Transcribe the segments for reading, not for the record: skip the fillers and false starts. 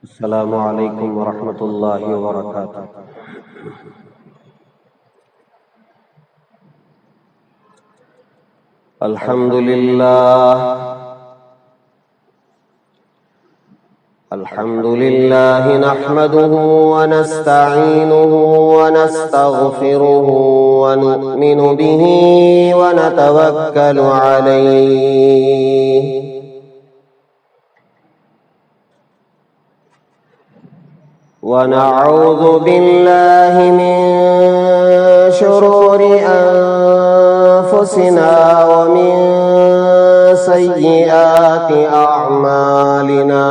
السلام علیکم ورحمۃ اللہ وبرکاتہ۔ الحمد للہ نحمده ونستعینه ونستغفره ونؤمن به ونتوکل علیہ ونعوذ باللہ من شرور انفسنا ومن سیئات اعمالنا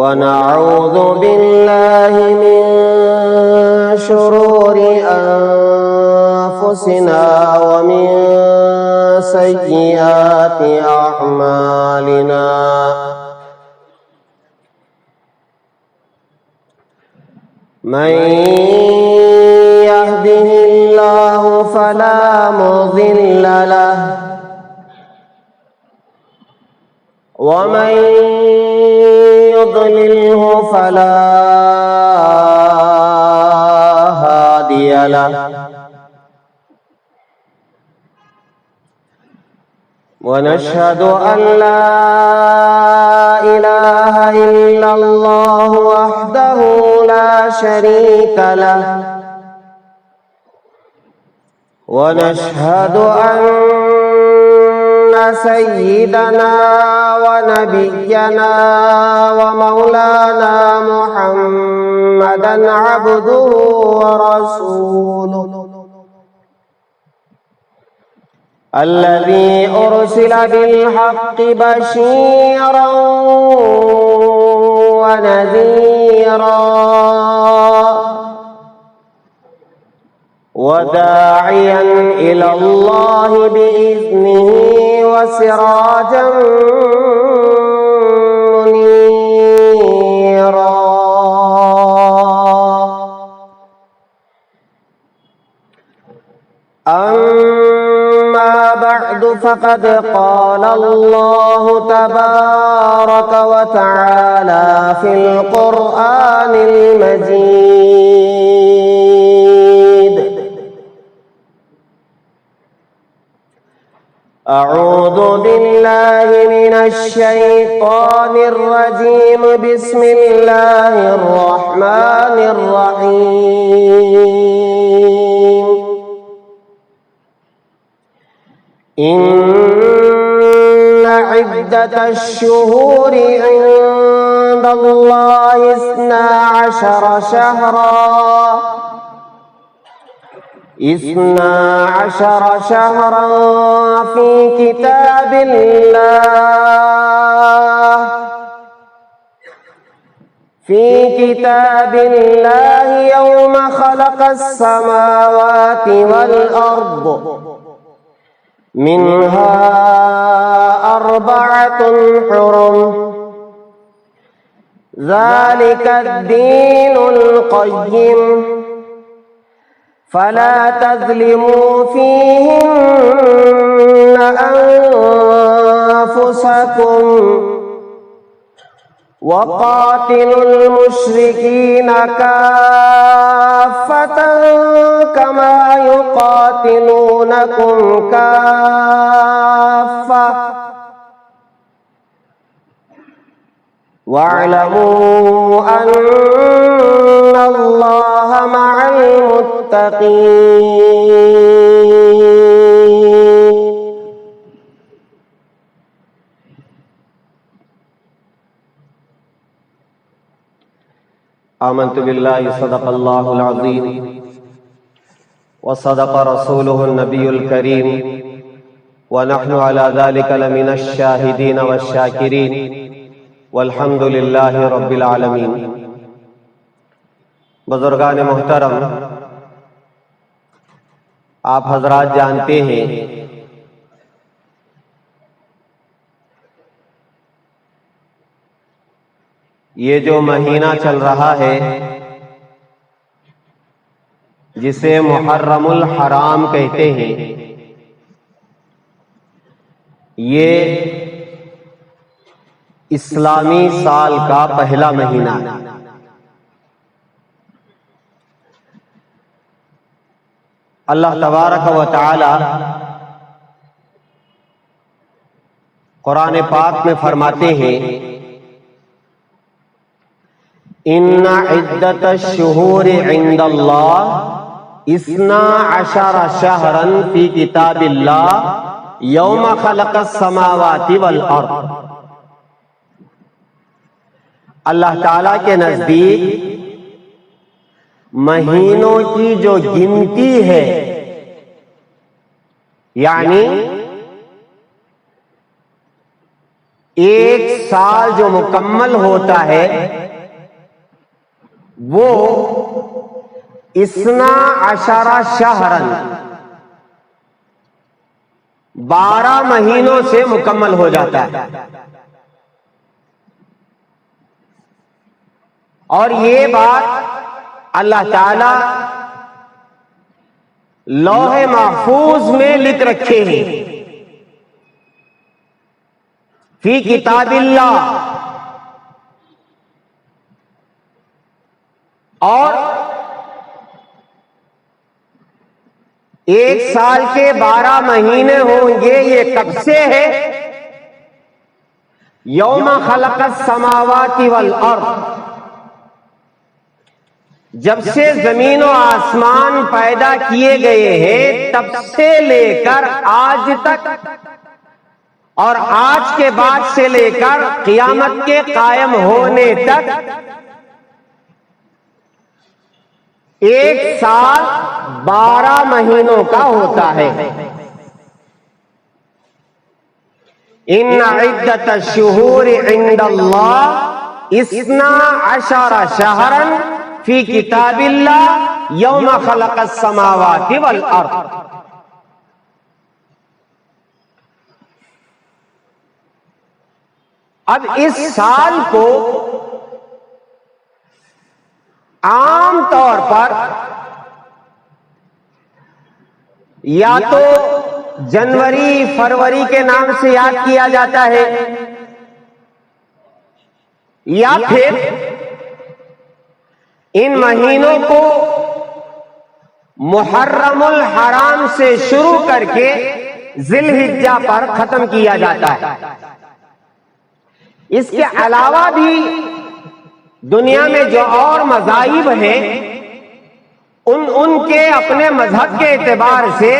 ونعوذ باللہ من شرور انفسنا ومن سیئات اعمالنا من يهده الله فلا مضل له ومن يضلله فلا هادي له ونشهد أن لا إله إلا الله وحده لا شريك له ونشهد أن سيدنا ونبينا ومولانا محمدا عبده ورسوله الذي أرسل بالحق بشيرا ونذيرا وداعيا إلى الله بإذنه وسراجا منيرا فقد قال الله تبارك وتعالى في القرآن المجيد أعوذ بالله من الشيطان الرجيم بسم الله الرحمن الرحيم إن عدة الشهور عند الله 12 شهرا في كتاب الله يوم خلق السماوات والأرض منها 4 حرم ذلك الدين القيم فلا تظلموا فيهن أنفسكم وقاتلوا المشركين كافة كما يقاتلونكم كافة واعلموا أن الله مع المتقين آمنت بالله صدق الله العظيم وصدق رسوله النبي الكريم ونحن على ذلك لمن الشاهدين والشاكرين والحمد لله رب العالمين۔ بزرگان محترم، آپ حضرات جانتے ہیں یہ جو مہینہ چل رہا ہے جسے محرم الحرام کہتے ہیں، یہ اسلامی سال کا پہلا مہینہ ہے۔ اللہ تبارک و تعالی قرآن پاک میں فرماتے ہیں ان عدت الشہور عند اللہ 12 شہرا فی کتاب اللہ یوم خلق السماوات والارض۔ اللہ تعالی کے نزدیک مہینوں کی جو گنتی ہے، یعنی ایک سال جو مکمل ہوتا ہے وہ 12 شہرا 12 مہینوں سے مکمل ہو جاتا ہے۔ اور یہ بات اللہ تعالی لوح محفوظ میں لکھ رکھے ہیں فی کتاب اللہ، اور ایک سال کے 12 مہینے ہوں گے۔ یہ کب سے ہے؟ یوم خلق السماوات والارض، جب سے زمین و آسمان پیدا کیے گئے ہیں تب سے لے کر آج تک، اور آج کے بعد سے لے کر قیامت کے قائم ہونے تک ایک سال 12 مہینوں کا ہوتا ہے۔ ان عدت الشہور عند اللہ 12 شہرا فی کتاب اللہ یوم خلق السماوات والارض۔ اب اس سال کو عام طور پر یا تو جنوری فروری کے نام سے یاد کیا جاتا ہے، یا پھر ان مہینوں کو محرم الحرام سے شروع کر کے ذی الحجہ پر ختم کیا جاتا ہے۔ اس کے علاوہ بھی دنیا میں جو اور مذاہب ہیں ان کے اپنے مذہب کے اعتبار سے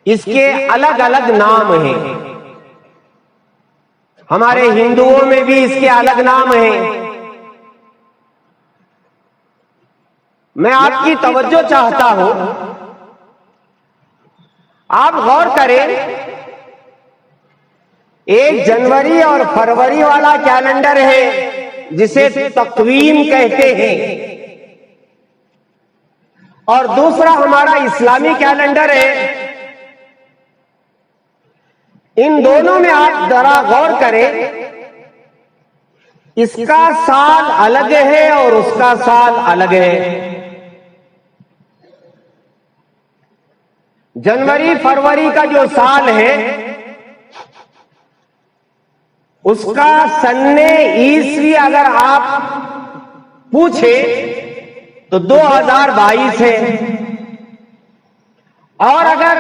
اس کے الگ الگ نام ہیں۔ ہمارے ہندوؤں میں بھی اس کے الگ نام ہیں۔ میں آپ کی توجہ چاہتا ہوں، آپ غور کریں، ایک جنوری اور فروری والا کیلنڈر ہے جسے تقویم کہتے ہیں، اور دوسرا ہمارا اسلامی کیلنڈر ہے۔ ان دونوں میں آپ ذرا غور کریں، اس کا سال الگ ہے اور اس کا سال الگ ہے۔ جنوری فروری کا جو سال ہے اس کا سن عیسوی اگر آپ پوچھیں تو 2022 ہے، اور اگر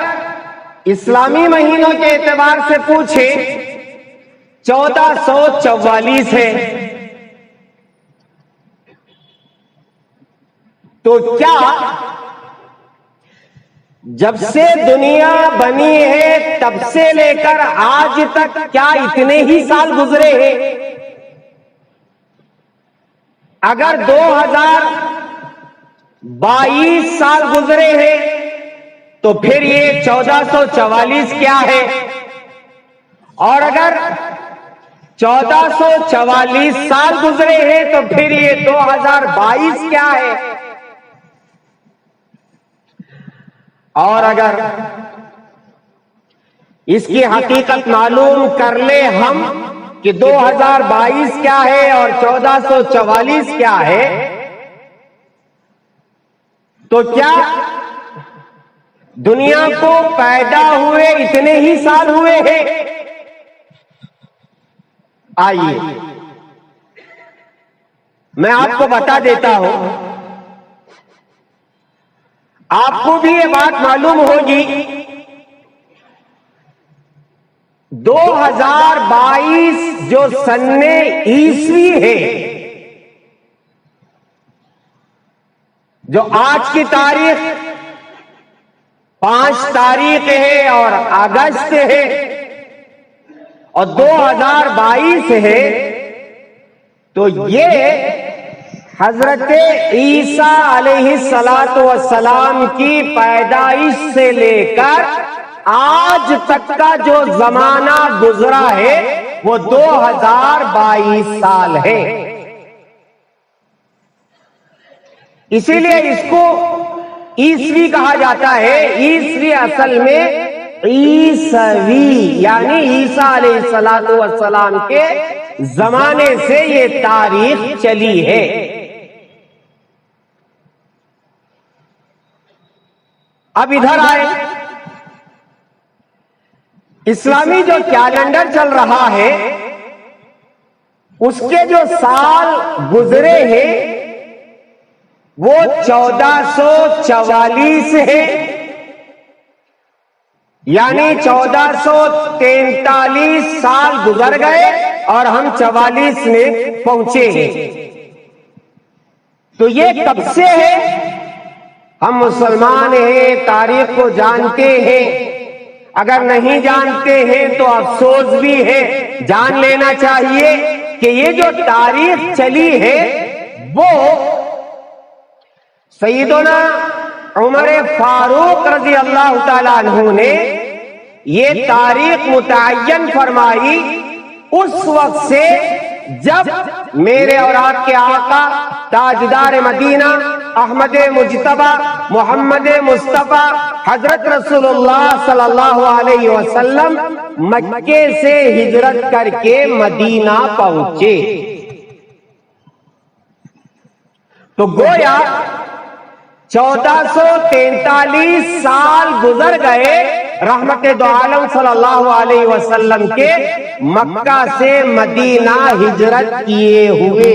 اسلامی مہینوں کے اعتبار سے پوچھیں 1444 ہے۔ تو کیا جب سے دنیا بنی ہے تب سے لے کر آج تک کیا اتنے ہی سال گزرے ہیں؟ اگر 2022 سال گزرے ہیں تو پھر یہ 1444 کیا ہے؟ اور اگر 1444 سال گزرے ہیں تو پھر یہ 2022 کیا ہے؟ اور اگر اس کی حقیقت معلوم کر لیں ہم کہ 2022 کیا ہے اور 1444 کیا ہے، تو کیا دنیا کو پیدا ہوئے اتنے ہی سال ہوئے ہیں؟ آئیے میں آپ کو بتا دیتا ہوں، آپ کو بھی یہ بات معلوم ہوگی 2022 جو سن عیسوی ہے، جو آج کی تاریخ 5 تاریخ ہے اور اگست ہے اور 2022 ہے، تو یہ حضرت عیسیٰ علیہ السلام کی پیدائش سے لے کر آج تک کا جو زمانہ گزرا ہے وہ 2022 سال ہے۔ اسی لیے اس کو عیسوی کہا جاتا ہے۔ عیسوی اصل میں عیسوی یعنی عیسیٰ علیہ السلام کے زمانے سے یہ تاریخ چلی ہے۔ اب ادھر آئے، اسلامی جو کیلنڈر چل رہا ہے اس کے جو سال گزرے ہیں وہ 1444 ہے، یعنی 1443 سال گزر گئے اور ہم 44 میں پہنچے ہیں۔ تو یہ کب سے ہے؟ ہم مسلمان ہیں، تاریخ کو جانتے ہیں، اگر نہیں جانتے ہیں تو افسوس بھی ہے، جان لینا چاہیے کہ یہ جو تاریخ چلی ہے وہ سیدنا عمر فاروق رضی اللہ تعالیٰ عنہ نے یہ تاریخ متعین فرمائی اس وقت سے جب میرے اور آپ کے آقا تاجدار مدینہ احمد مجتبی محمد مصطفیٰ حضرت رسول اللہ صلی اللہ علیہ وسلم مکے سے ہجرت کر کے مدینہ پہنچے۔ تو گویا 1443 سال گزر گئے رحمت دو عالم صلی اللہ علیہ وسلم کے مکہ سے مدینہ ہجرت کیے ہوئے۔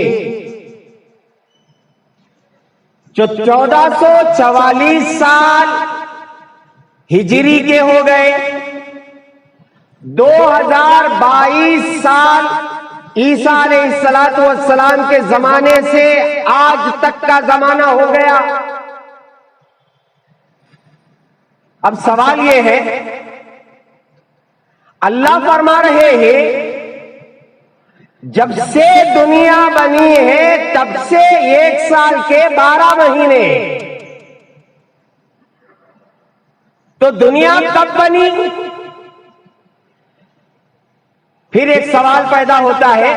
جو 1444 سال ہجری کے ہو گئے، 2022 سال عیسیٰ علیہ السلام کے زمانے سے آج تک کا زمانہ ہو گیا۔ اب سوال یہ ہے، اللہ فرما رہے ہیں جب سے دنیا بنی ہے تب سے 1 سال کے 12 مہینے، تو دنیا کب بنی؟ پھر ایک سوال پیدا ہوتا ہے،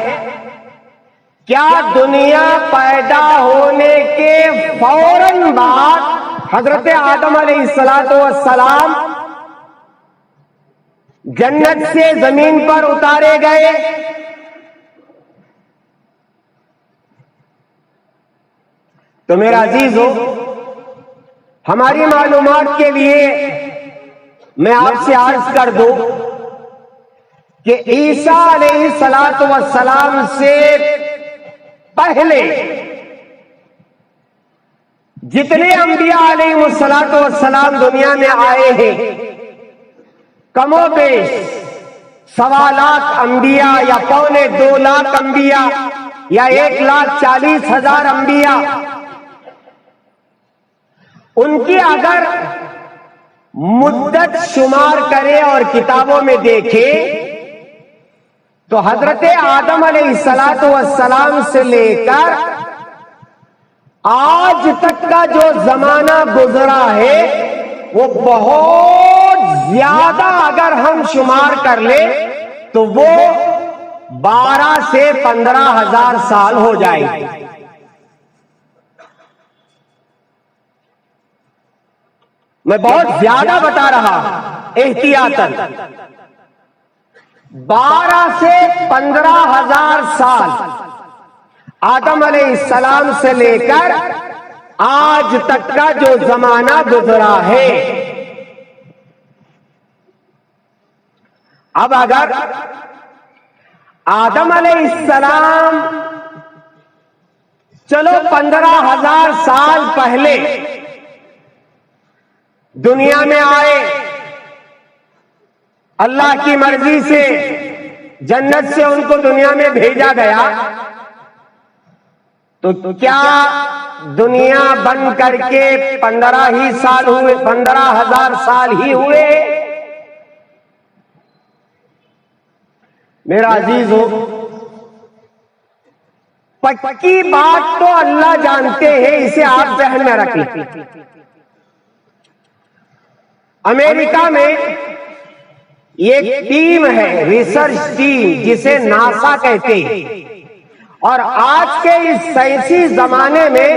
کیا دنیا پیدا ہونے کے فوراً بعد حضرت آدم علیہ السلام جنت سے زمین پر اتارے گئے؟ تو میرا عزیزو، ہماری معلومات کے لیے میں آپ سے عرض کر دوں کہ عیسیٰ علیہ السلام سے پہلے جتنے انبیاء علیہ السلام دنیا میں آئے ہیں، کم و بیش 1.25 لاکھ انبیاء یا 2.25 لاکھ انبیاء یا 1,40,000 انبیاء، ان کی اگر مدت شمار کرے اور کتابوں میں دیکھے تو حضرت آدم علیہ السلام سے لے کر آج تک کا جو زمانہ گزرا ہے وہ بہت زیادہ اگر ہم شمار کر لیں تو وہ 12 سے 15,000 سال ہو جائے گی۔ میں بہت زیادہ بتا رہا احتیاطاً، 12 سے 15,000 سال آدم علیہ السلام سے لے کر آج تک کا جو زمانہ گزرا ہے۔ اب اگر آدم علیہ السلام چلو 15,000 سال پہلے دنیا میں آئے، اللہ کی مرضی سے جنت سے ان کو دنیا میں بھیجا گیا، تو کیا دنیا بن کر کے 15 ہی سال ہوئے، 15,000 سال ہی ہوئے؟ میرا عزیز ہو، پکی بات تو اللہ جانتے ہیں، اسے آپ ذہن میں رکھ لیں۔ امریکہ میں ایک ٹیم ہے، ریسرچ ٹیم، جسے ناسا کہتے ہیں، اور آج کے اس سائنسی زمانے میں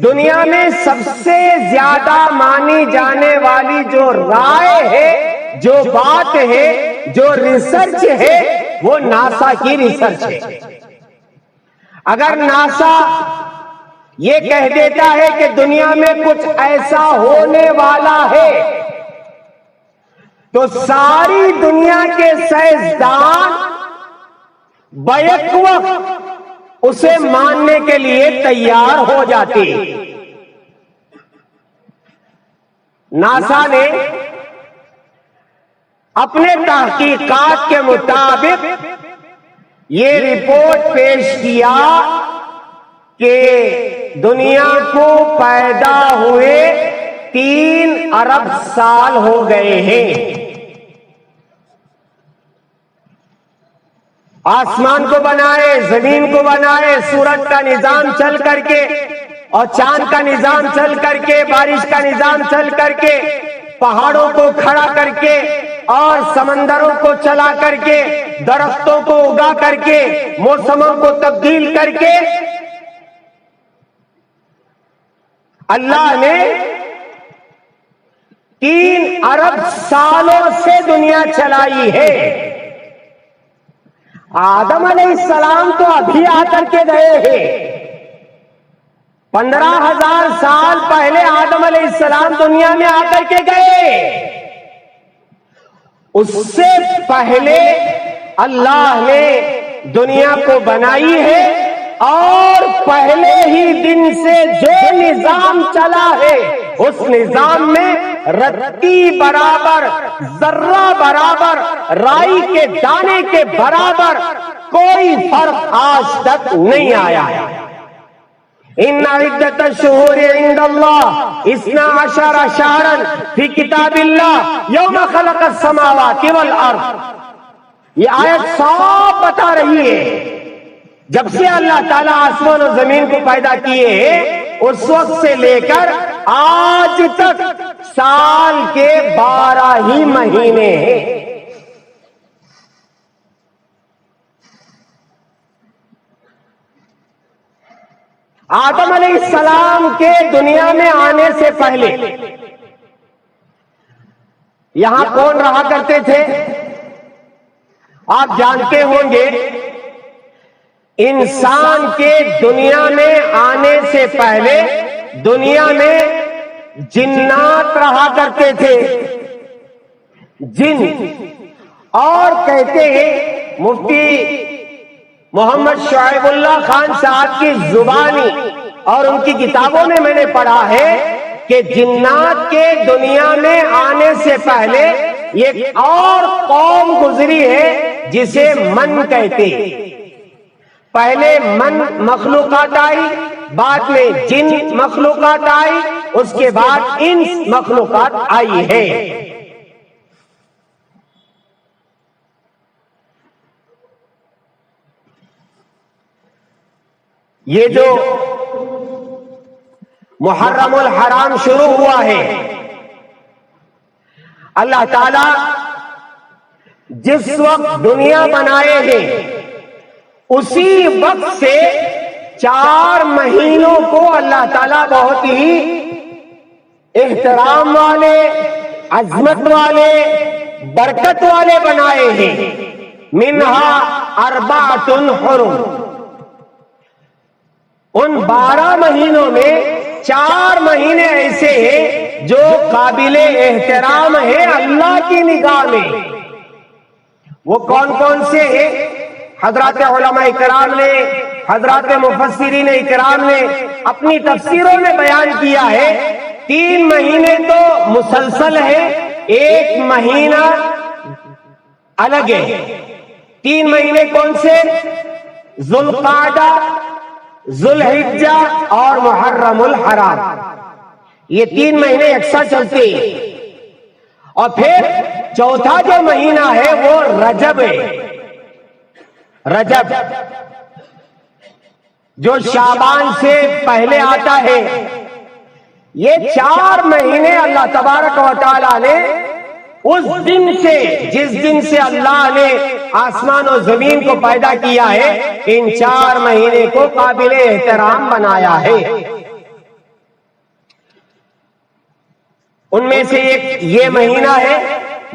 دنیا میں سب سے زیادہ مانی جانے والی جو رائے ہے، جو بات ہے، جو ریسرچ ہے، وہ ناسا کی ریسرچ ہے۔ اگر ناسا یہ کہہ دیتا ہے کہ دنیا میں کچھ ایسا ہونے والا ہے، تو ساری دنیا کے سائنسدان بیک وقت اسے ماننے کے لیے تیار ہو جاتے ہیں۔ ناسا نے اپنے تحقیقات کے مطابق یہ رپورٹ پیش کیا کہ دنیا کو پیدا ہوئے 3 ارب سال ہو گئے ہیں۔ آسمان کو بنائے، زمین کو بنائے، سورج کا نظام چل کر کے اور چاند کا نظام چل کر کے، بارش کا نظام چل کر کے، پہاڑوں کو کھڑا کر کے اور سمندروں کو چلا کر کے، درختوں کو اگا کر کے، موسموں کو تبدیل کر کے، اللہ نے 3 ارب سالوں سے دنیا چلائی ہے۔ آدم علیہ السلام تو ابھی آ کر کے گئے ہیں، 15,000 سال پہلے آدم علیہ السلام دنیا میں آ کر کے گئے۔ اس سے پہلے اللہ نے دنیا کو بنائی ہے، اور پہلے ہی دن سے جو نظام چلا ہے، اس نظام میں رتی برابر، ذرہ برابر، رائی کے دانے کے برابر کوئی فرق آج تک نہیں آیا ہے۔ ان عدت الشہور عند اللہ 12 شہرا فی کتاب اللہ یوم خلق السماوات والارض۔ یہ آیت صاف بتا رہی ہے، جب سے اللہ تعالیٰ آسمان اور زمین کو پیدا کیے ہیں، اس وقت سے لے کر آج تک سال کے 12 ہی مہینے ہیں۔ آدم علیہ السلام کے دنیا میں آنے سے پہلے یہاں کون رہا کرتے تھے؟ آپ جانتے ہوں گے، انسان کے دنیا میں آنے سے پہلے دنیا میں جنات رہا کرتے تھے، جن، اور کہتے ہیں مفتی محمد شعیب اللہ خان صاحب کی زبانی اور ان کی کتابوں میں میں نے پڑھا ہے کہ جنات کے دنیا میں آنے سے پہلے ایک اور قوم گزری ہے جسے من کہتے ہیں۔ پہلے من مخلوقات آئی، بعد میں جن مخلوقات آئی، اس کے بعد انس مخلوقات آئی ہے۔ یہ جو محرم الحرام شروع ہوا ہے، اللہ تعالی جس وقت دنیا بنائے ہیں اسی وقت سے 4 مہینوں کو اللہ تعالیٰ بہت ہی احترام والے، عظمت والے، برکت والے بنائے ہیں۔ منہا 4 حرم، ان 12 مہینوں میں 4 مہینے ایسے ہیں جو قابل احترام ہیں اللہ کی نگاہ میں۔ وہ کون کون سے ہیں؟ حضرات علماء اکرام نے، حضرات مفسرین اکرام نے اپنی تفسیروں میں بیان کیا ہے 3 مہینے تو مسلسل ہے، 1 مہینہ الگ ہے۔ 3 مہینے کون سے؟ ذوالقعدہ، ذوالحجہ اور محرم الحرام، یہ 3 مہینے یکساں چلتے ہیں۔ اور پھر چوتھا جو مہینہ ہے وہ رجب ہے، رجب جو شعبان سے پہلے آتا ہے۔ یہ 4 مہینے اللہ تبارک و تعالی نے اس دن سے، جس دن سے اللہ نے آسمان و زمین کو پیدا کیا ہے، ان 4 مہینے کو قابل احترام بنایا ہے۔ ان میں سے ایک یہ مہینہ ہے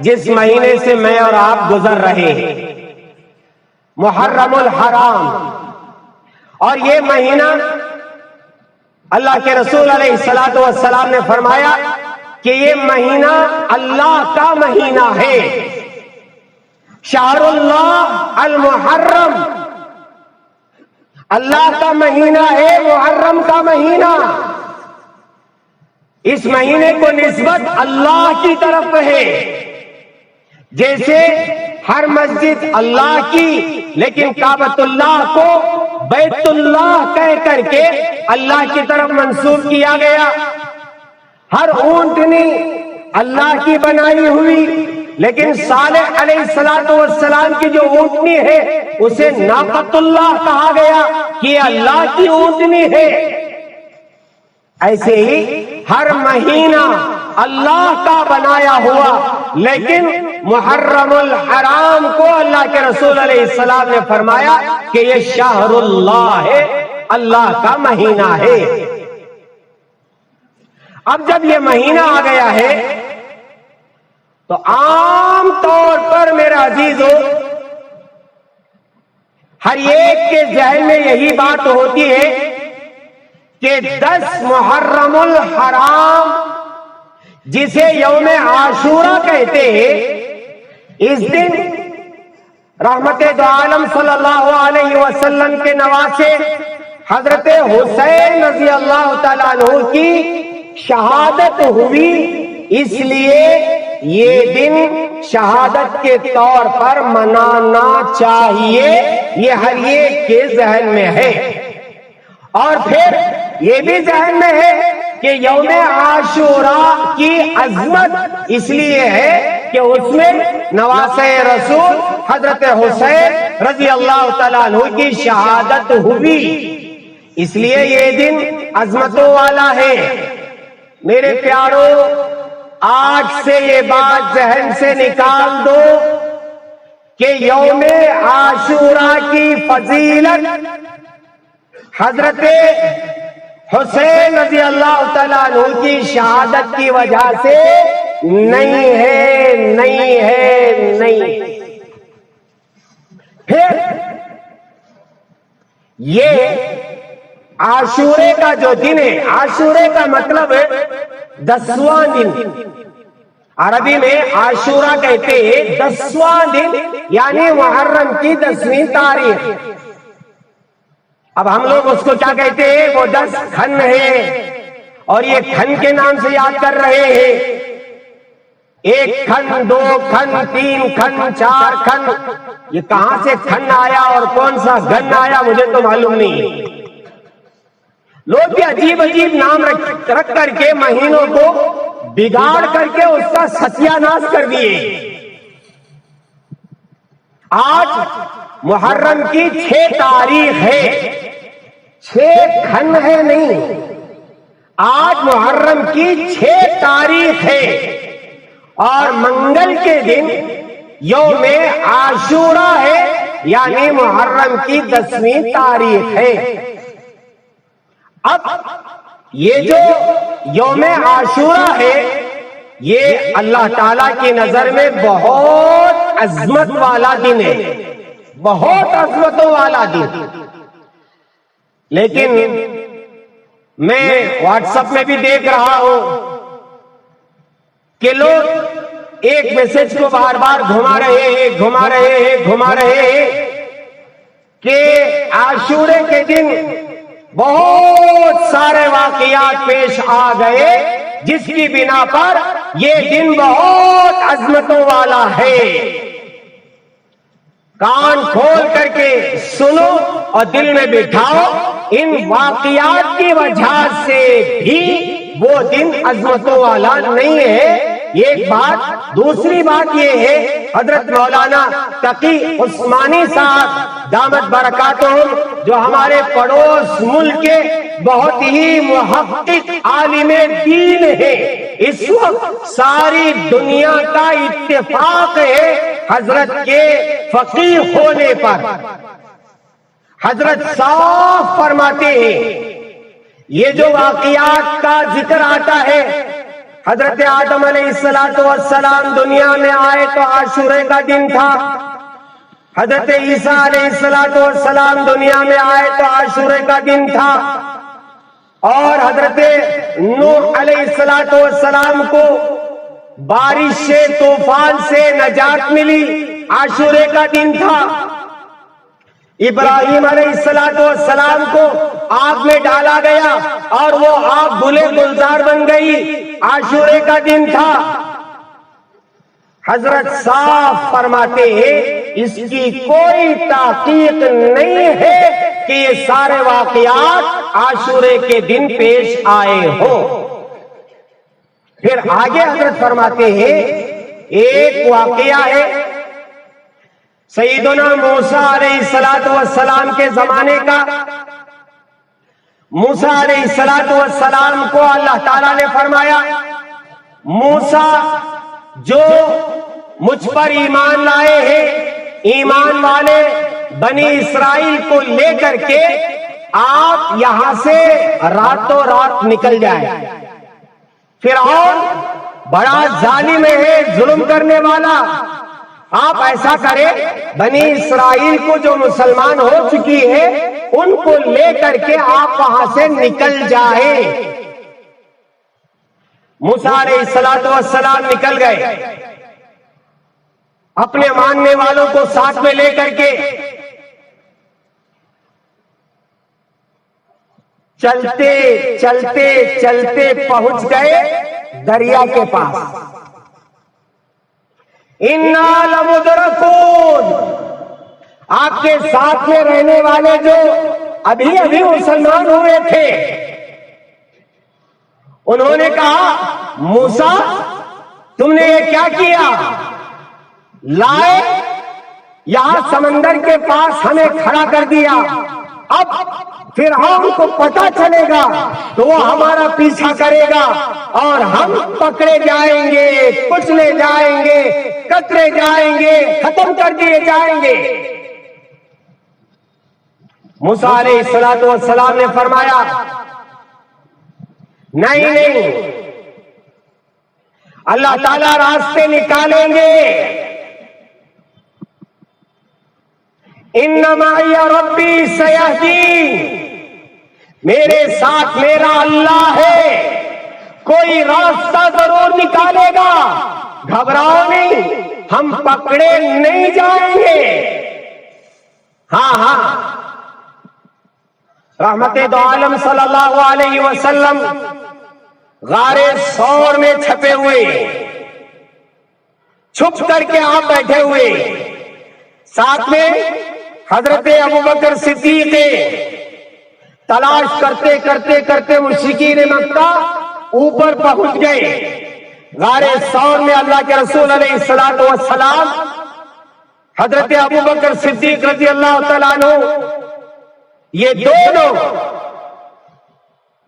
جس مہینے سے میں اور آپ گزر رہے ہیں، محرم الحرام۔ اور یہ مہینہ اللہ کے رسول علیہ الصلوۃ والسلام نے فرمایا کہ یہ مہینہ اللہ کا مہینہ ہے، شہر اللہ المحرم، اللہ کا مہینہ ہے، محرم کا مہینہ۔ اس مہینے کو نسبت اللہ کی طرف ہے، جیسے ہر مسجد اللہ کی، لیکن کعبۃ اللہ کو بیت اللہ کہہ کر کے اللہ کی طرف منسوب کیا گیا۔ ہر اونٹنی اللہ کی بنائی ہوئی، لیکن صالح علیہ السلام کی جو اونٹنی ہے اسے ناقۃ اللہ کہا گیا کہ اللہ کی اونٹنی ہے۔ ایسے ہی ہر مہینہ اللہ کا بنایا ہوا، لیکن محرم الحرام کو اللہ کے رسول علیہ السلام نے فرمایا کہ یہ شہر اللہ ہے، اللہ کا مہینہ ہے۔ اب جب یہ مہینہ آ گیا ہے تو عام طور پر میرے عزیزو ہر ایک کے ذہن میں یہی بات ہوتی ہے کہ 10 محرم الحرام، جسے یوم عاشورہ کہتے ہیں، اس دن رحمت دو عالم صلی اللہ علیہ وسلم کے نواسے حضرت حسین رضی اللہ تعالیٰ عنہ کی شہادت ہوئی، اس لیے یہ دن شہادت کے طور پر منانا چاہیے، یہ ہر ایک کے ذہن میں ہے۔ اور پھر یہ بھی ذہن میں ہے کہ یوم عاشورہ کی عظمت اس لیے ہے کہ اس میں نواسے رسول حضرت حسین رضی اللہ تعالیٰ عنہ کی شہادت ہوئی، اس لیے یہ دن عظمتوں والا ہے۔ میرے پیارو، آج سے یہ بات ذہن سے نکال دو کہ یوم عاشورہ کی فضیلت حضرت حسین رضی اللہ تعالیٰ عنہ کی شہادت کی وجہ سے نہیں ہے، نہیں ہے، نہیں۔ پھر یہ عاشورے کا جو دن ہے، عاشورے کا مطلب ہے 10واں دن، عربی میں عاشورہ کہتے ہیں 10واں دن، یعنی محرم کی 10ویں تاریخ۔ اب ہم لوگ اس کو کیا کہتے ہیں؟ وہ 10 کھن ہے، اور یہ کھن کے نام سے یاد کر رہے ہیں، 1 کھن، 2 کھن، 3 کھن، 4 کھن۔ یہ کہاں سے کھن آیا اور کون سا گن آیا مجھے تو معلوم نہیں۔ لوگ بھی عجیب عجیب نام رکھ کر کے مہینوں کو بگاڑ کر کے اس کا ستیہ ناش کر دیے۔ آج محرم کی 6 تاریخ ہے، 6 کھن ہے نہیں، آج محرم کی 6 تاریخ ہے، اور منگل کے دن یوم عاشورہ ہے، یعنی محرم کی 10ویں تاریخ ہے۔ اب یہ جو یوم عاشورہ ہے، یہ اللہ تعالیٰ کی نظر میں بہت عظمت والا دن ہے، بہت عظمتوں والا دن۔ لیکن میں واٹس ایپ میں بھی دیکھ رہا ہوں کہ لوگ ایک میسج کو بار بار گھما رہے ہیں، کہ عاشورے کے دن بہت سارے واقعات پیش آ گئے جس کی بنا پر یہ دن بہت عظمتوں والا ہے. کان کھول کر کے سنو اور دل میں بٹھاؤ، ان واقعات کی وجہ سے بھی وہ دن عظمتوں والا نہیں ہے. ایک بات. دوسری بات یہ ہے، حضرت مولانا تقی عثمانی صاحب دامت برکاتہم جو ہمارے پڑوس ملک کے بہت ہی محقق عالم دین ہے، اس وقت ساری دنیا کا اتفاق ہے حضرت کے فقیہ ہونے پر. حضرت صاف فرماتے ہیں یہ جو واقعات کا ذکر آتا ہے، حضرت آدم علیہ السلام دنیا میں آئے تو عاشورے کا دن تھا. حضرت عیسیٰ علیہ السلام دنیا میں آئے تو عاشورے کا دن تھا. اور حضرت نوح علیہ السلام کو بارش سے طوفان سے نجات ملی، عاشورے کا دن تھا. ابراہیم علیہ السلام کو آگ میں ڈالا گیا اور وہ آگ گلے گلزار بن گئی، عاشورے کا دن تھا. حضرت صاف فرماتے ہیں اس کی کوئی تحقیق نہیں ہے کہ یہ سارے واقعات عاشورے کے دن پیش آئے ہو. پھر آگے حضرت فرماتے ہیں ایک واقعہ ہے سیدنا موسیٰ علیہ السلام کے زمانے کا. موسیٰ علیہ السلام کو اللہ تعالیٰ نے فرمایا، موسیٰ جو مجھ پر ایمان لائے ہیں، ایمان والے بنی اسرائیل کو لے کر کے آپ یہاں سے راتوں رات نکل جائیں. فرعون بڑا ظالم ہے، ظلم کرنے والا. آپ ایسا کریں، بنی اسرائیل کو جو مسلمان ہو چکی ہے ان کو لے کر کے آپ وہاں سے نکل جائیں. موسیٰ علیہ السلام نکل گئے اپنے ماننے والوں کو ساتھ میں لے کر کے. چلتے چلتے چلتے پہنچ گئے دریا کے پاس. اِنَّا لَمُدْرَكُونَ. آپ کے ساتھ میں رہنے والے جو ابھی ابھی مسلمان ہوئے تھے انہوں نے کہا، موسیٰ تم نے یہ کیا کیا؟ لائے یہاں سمندر کے پاس ہمیں کھڑا کر دیا. اب فرعون کو پتہ چلے گا تو وہ ہمارا پیچھا کرے گا اور ہم پکڑے جائیں گے، کچلے جائیں گے، کترے جائیں گے، ختم کر دیے جائیں گے. موسیٰ علیہ السلام نے فرمایا، نہیں نہیں، اللہ تعالیٰ راستے نکالیں گے. انما یا ربی سیہدین، میرے ساتھ میرا اللہ ہے، کوئی راستہ ضرور نکالے گا. گھبراؤ نہیں، ہم پکڑے نہیں جائیں گے. ہاں ہاں، رحمت دو عالم صلی اللہ علیہ وسلم غار ثور میں چھپے ہوئے، چھپ کر کے آپ بیٹھے ہوئے، ساتھ میں حضرت ابوبکر صدیق تلاش کرتے کرتے کرتے مشرکین مکہ اوپر پہنچ گئے. غار ثور میں اللہ کے رسول علیہ السلام، حضرت ابوبکر صدیق رضی اللہ تعالیٰ عنہ، یہ دونوں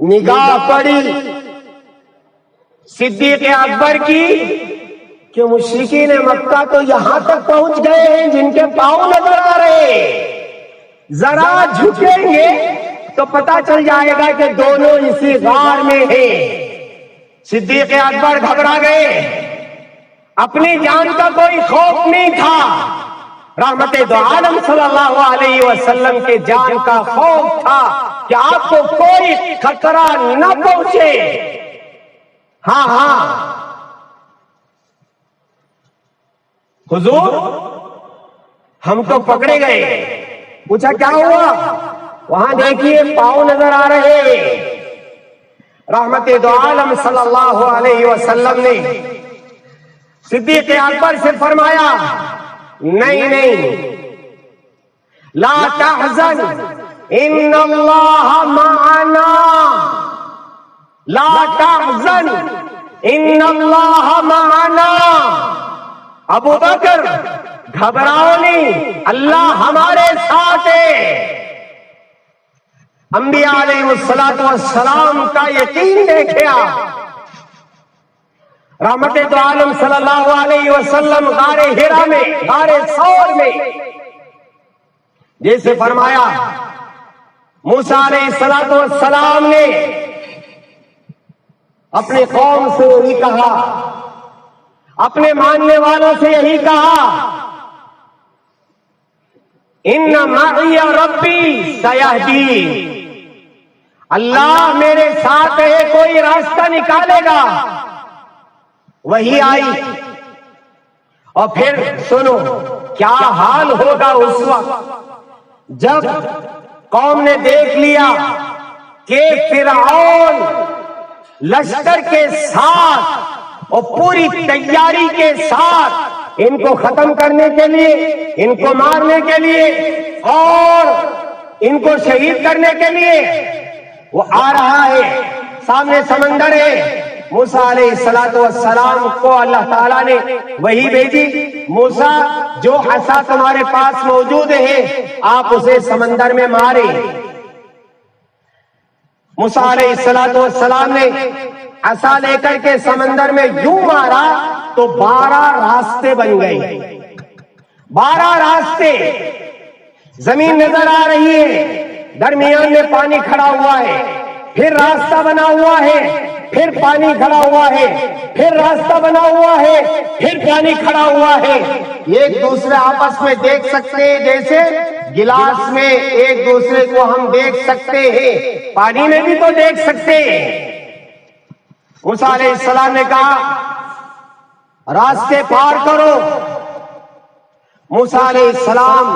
نگاہ پڑی صدیق اکبر کی کہ مشرکین مکہ تو یہاں تک پہنچ گئے ہیں جن کے پاؤں نظر آ رہے، ذرا جھکیں گے تو پتہ چل جائے گا کہ دونوں اسی غار میں ہیں. صدیق اکبر گھبرا گئے، اپنی جان کا کوئی خوف نہیں تھا. رحمت دو عالم صلی اللہ علیہ وسلم کے جان کا خوف تھا کہ آپ کو کوئی خطرہ نہ پہنچے. ہاں ہاں حضور، ہم تو پکڑے گئے، پوچھا کیا ہوا؟ وہاں دیکھیے پاؤں نظر آ رہے ہیں۔ رحمت دو عالم صلی اللہ علیہ وسلم نے صدیق اکبر سے فرمایا نہیں نہیں، لا تحزن ان اللہ معنا، لا تحزن ان اللہ معنا۔ ابو بکر گھبراؤ نہیں، اللہ ہمارے ساتھ ہے۔ انبیاء علیہ الصلوۃ والسلام کا یقین دیکھے آپ۔ رحمت دو عالم صلی اللہ علیہ وسلم غار ہرا میں، غار ثور میں، جیسے فرمایا موسیٰ علیہ الصلوۃ والسلام نے اپنے قوم سے یہی کہا، اپنے ماننے والوں سے یہی کہا، ان معی ربی سیہدین، اللہ میرے ساتھ ہے، کوئی راستہ نکالے گا۔ وہی آئی، اور پھر سنو کیا حال ہوگا اس وقت جب قوم نے دیکھ لیا کہ فرعون لشکر کے ساتھ اور پوری تیاری کے ساتھ ان کو ختم کرنے کے لیے، ان کو مارنے کے لیے اور ان کو شہید کرنے کے لیے وہ آ رہا ہے، سامنے سمندر ہے۔ موسیٰ علیہ الصلوۃ والسلام کو اللہ تعالیٰ نے وحی بھیجی، موسیٰ جو عصا تمہارے پاس موجود ہے آپ اسے سمندر میں مارے۔ موسیٰ علیہ الصلوۃ والسلام نے عصا لے کر کے سمندر میں یوں مارا تو 12 راستے بن گئے، 12 راستے۔ زمین نظر آ رہی ہے، درمیان میں پانی کھڑا ہوا ہے، پھر راستہ بنا ہوا ہے، پھر پانی کھڑا ہوا ہے، پھر راستہ بنا ہوا ہے، پھر پانی کھڑا ہوا ہے۔ ایک دوسرے آپس میں دیکھ سکتے ہیں، جیسے گلاس میں ایک دوسرے کو ہم دیکھ سکتے ہیں، پانی میں بھی تو دیکھ سکتے ہیں۔ موسیٰ علیہ السلام نے کہا راستے پار کرو۔ موسیٰ علیہ السلام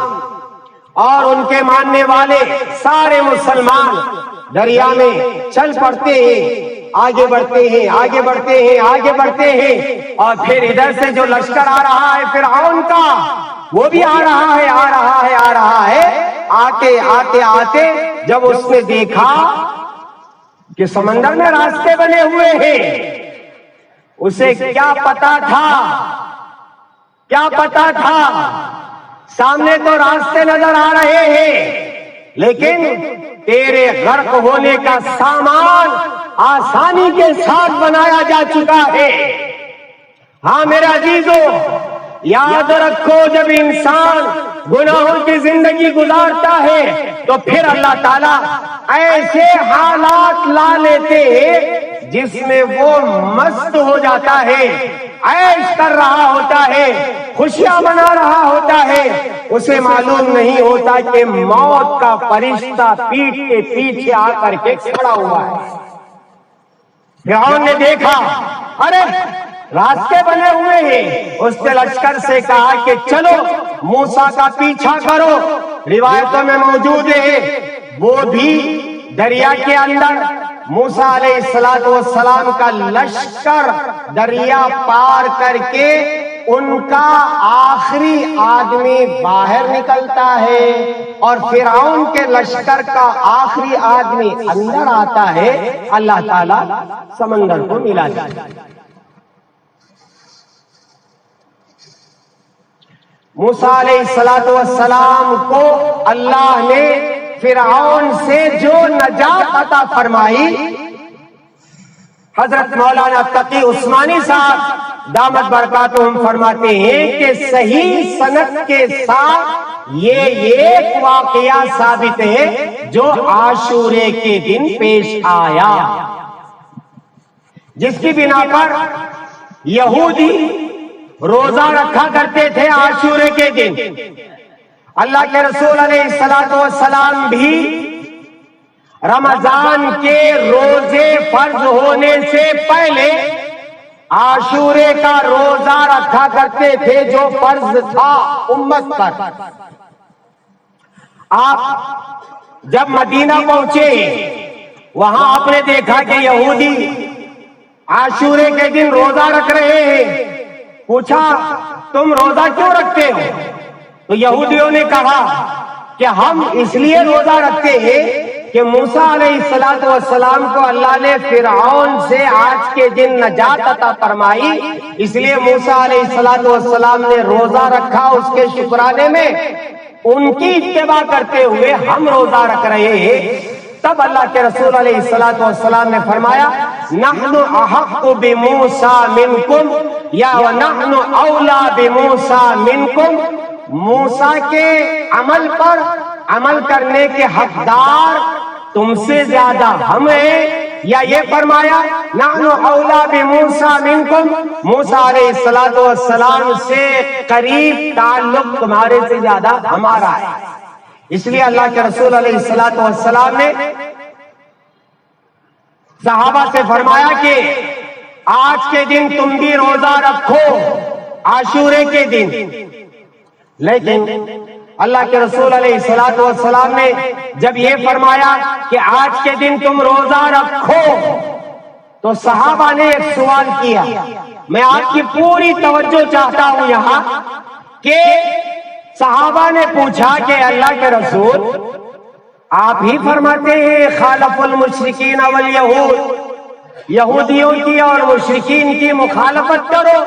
اور ان کے ماننے والے سارے مسلمان دریا میں چل پڑتے ہیں، آگے بڑھتے ہیں، آگے بڑھتے ہیں، آگے بڑھتے ہیں، اور پھر ادھر سے جو لشکر آ رہا ہے فرعون کا وہ بھی آ رہا ہے، آ رہا ہے، آ رہا ہے۔ آتے آتے آتے جب اس نے دیکھا کہ سمندر میں راستے بنے ہوئے ہیں، اسے کیا پتا تھا، کیا پتا تھا؟ سامنے تو راستے نظر آ رہے ہیں لیکن تیرے غرق ہونے کا سامان آسانی کے ساتھ بنایا جا چکا ہے۔ ہاں میرے عزیزو، یاد رکھو جب انسان گناہوں کی زندگی گزارتا ہے تو پھر اللہ تعالیٰ ایسے حالات لا لیتے ہیں جس میں وہ مست ہو جاتا ہے، عیش کر رہا ہوتا ہے، خوشیاں منا رہا ہوتا ہے، اسے معلوم نہیں ہوتا کہ موت کا فرشتہ پیٹھ کے پیچھے آ کر کے کھڑا ہوا ہے۔ فرعون نے دیکھا ارے راستے بنے ہوئے ہیں، اس نے لشکر سے کہا کہ چلو موسیٰ کا پیچھا کرو۔ روایتوں میں موجود ہے وہ بھی دریا کے اندر موسیٰ علیہ الصلوۃ والسلام کا لشکر دریا پار کر کے ان کا آخری آدمی باہر نکلتا ہے اور فرعون کے لشکر کا آخری آدمی اندر آتا ہے، اللہ تعالیٰ سمندر کو ملا دیتا ہے۔ موسیٰ علیہ الصلوۃ والسلام کو اللہ نے فرعون سے جو نجات عطا فرمائی، حضرت مولانا تقی عثمانی صاحب دامت برکاتہم فرماتے ہیں کہ صحیح سند کے ساتھ یہ ایک واقعہ ثابت ہے جو عاشورے کے دن پیش آیا، جس کی بنا پر یہودی روزہ رکھا کرتے تھے عاشورے کے دن۔ اللہ کے رسول علیہ الصلوۃ والسلام بھی رمضان کے روزے فرض ہونے سے پہلے عاشورے کا روزہ رکھا کرتے تھے جو فرض تھا امت پر۔ آپ جب مدینہ پہنچے وہاں آپ نے دیکھا کہ یہودی عاشورے کے دن روزہ رکھ رہے ہیں. پوچھا تم روزہ کیوں رکھتے ہو؟ تو یہودیوں نے کہا کہ ہم اس لیے روزہ رکھتے ہیں کہ موسیٰ علیہ السلام کو اللہ نے فرعون سے آج کے دن نجات عطا فرمائی، اس لیے موسیٰ علیہ السلام نے روزہ رکھا اس کے شکرانے میں. ان کی اتباع کرتے ہوئے ہم روزہ رکھ رہے ہیں. تب اللہ کے رسول علیہ السلام نے فرمایا نحن احق بموسیٰ منکم یا ونحن اولا بموسیٰ منکم، موسیٰ کے عمل پر عمل کرنے کے حقدار تم سے زیادہ ہم ہیں. یا یہ فرمایا نحن اولا بموسیٰ منکم، موسیٰ علیہ السلام سے قریب تعلق تمہارے سے زیادہ ہمارا ہے. اس لیے اللہ کے رسول علیہ السلام نے صحابہ سے فرمایا کہ آج کے دن تم بھی روزہ رکھو عاشورے کے دن. لیکن اللہ کے رسول علیہ السلام نے جب یہ فرمایا کہ آج کے دن تم روزہ رکھو تو صحابہ نے ایک سوال کیا. میں آپ کی پوری توجہ چاہتا ہوں یہاں کہ صحابہ نے پوچھا کہ اللہ کے رسول آپ ہی فرماتے ہیں خالف المشرکین والیہود، یہودیوں کی اور مشرکین کی مخالفت کرو.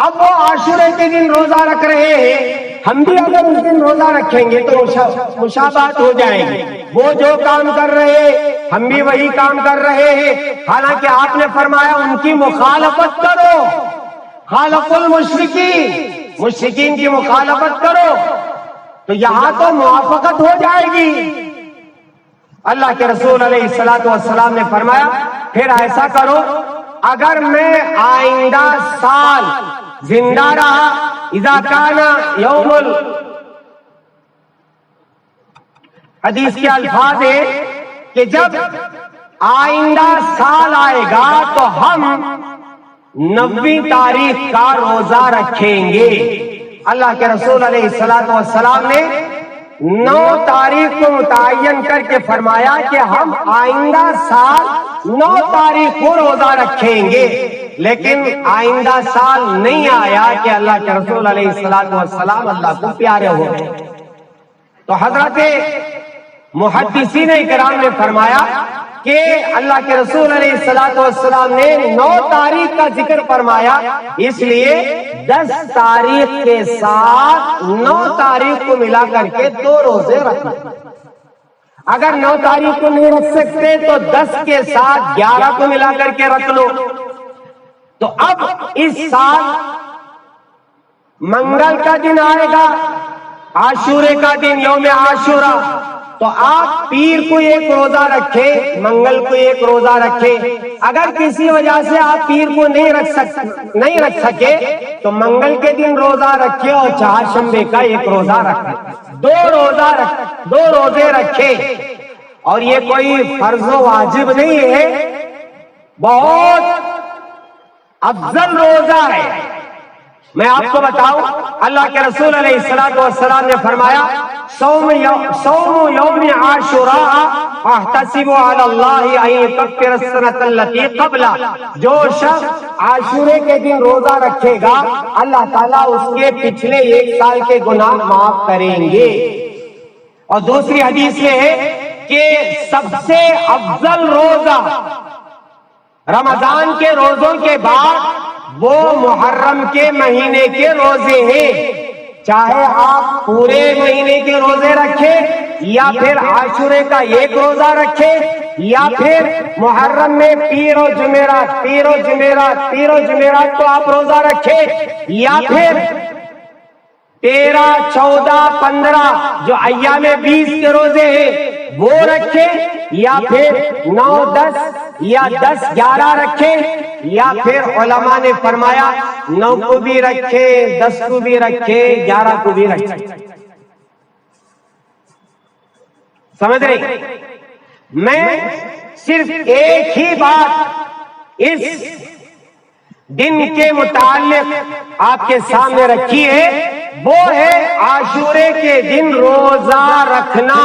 اب وہ عاشورے کے دن روزہ رکھ رہے ہیں، ہم بھی اگر اس دن روزہ رکھیں گے تو مشابہت ہو جائے گی. وہ جو کام کر رہے ہم بھی وہی کام کر رہے ہیں، حالانکہ آپ نے فرمایا ان کی مخالفت کرو. خالف المشرکین، مشرکین کی مخالفت کرو. تو یہاں تو موافقت ہو جائے گی. اللہ کے رسول علیہ السلام نے فرمایا پھر ایسا کرو، اگر میں آئندہ سال زندہ رہا، اذا کان یوم حدیث کے الفاظ ہے کہ جب آئندہ سال آئے گا تو ہم 90 تاریخ کا روزہ رکھیں گے. اللہ کے رسول علیہ السلام نے 9 تاریخ کو متعین کر کے فرمایا کہ ہم آئندہ سال 9 تاریخ کو روزہ رکھیں گے. لیکن آئندہ سال نہیں آیا کہ اللہ کے رسول علیہ السلام اللہ کو پیارے ہو گئے. تو حضرت محدثین اکرام نے فرمایا کہ اللہ کے رسول علیہ السلام نے 9 تاریخ کا ذکر فرمایا، اس لیے 10 تاریخ کے ساتھ 9 تاریخ کو ملا کر کے 2 روزے رکھنا. اگر 9 تاریخ کو نہیں رکھ سکتے تو 10 کے ساتھ 11 کو ملا کر کے رکھ لو. تو اب اس سال منگل کا دن آئے گا، عاشورے کا دن، یوم عاشورہ، تو آپ پیر کو ایک روزہ رکھے، منگل کو ایک روزہ رکھے. اگر کسی وجہ سے آپ پیر کو نہیں رکھ سکے تو منگل کے دن روزہ رکھے اور چہارشنبے کا ایک روزہ رکھے. 2 روزے رکھے. اور یہ کوئی فرض و واجب نہیں ہے، بہت افضل روزہ ہے. میں آپ کو بتاؤں اللہ کے رسول علیہ السلام نے فرمایا صوم یوم عاشوراء احتسب علی اللہ ان یکفر السنۃ التي قبلہ، جو شخص عاشورے کے دن روزہ رکھے گا اللہ تعالیٰ اس کے پچھلے 1 سال کے گناہ معاف کریں گے. اور دوسری حدیث میں ہے کہ سب سے افضل روزہ رمضان کے روزوں کے بعد وہ محرم کے مہینے کے روزے ہیں. چاہے آپ پورے مہینے کے روزے رکھیں یا پھر عاشورے کا 1 روزہ رکھیں یا پھر محرم میں پیر و جمعرات کو آپ روزہ رکھیں یا پھر 13، 14، 15 جو ایام 20 کے روزے ہیں وہ رکھیں یا پھر 9، 10 یا 10، 11 رکھیں یا پھر علماء نے فرمایا 9 کو بھی رکھیں، 10 کو بھی رکھیں، 11 کو بھی رکھیں. سمجھ رہے؟ میں صرف ایک ہی بات اس دن کے متعلق آپ کے سامنے رکھی ہے، وہ ہے عاشورے کے دن روزہ رکھنا،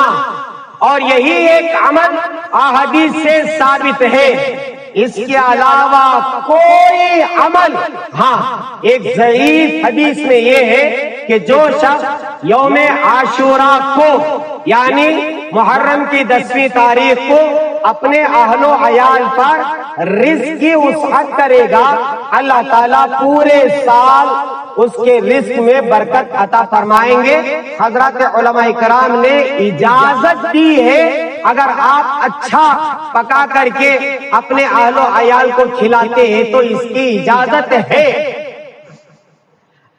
اور یہی ایک عمل احادیث سے ثابت ہے۔ اس کے علاوہ کوئی عمل، ہاں ایک ضعیف حدیث میں یہ ہے کہ جو شخص یوم عاشورہ کو یعنی محرم کی 10ویں تاریخ کو اپنے اہل و عیال پر رزق کی وسعت کرے گا، اللہ تعالیٰ پورے سال اس کے رزق میں برکت عطا فرمائیں گے۔ حضرات علماء کرام نے اجازت دی ہے، اگر آپ اچھا پکا کر کے اپنے اہل و عیال کو کھلاتے ہیں تو اس کی اجازت ہے،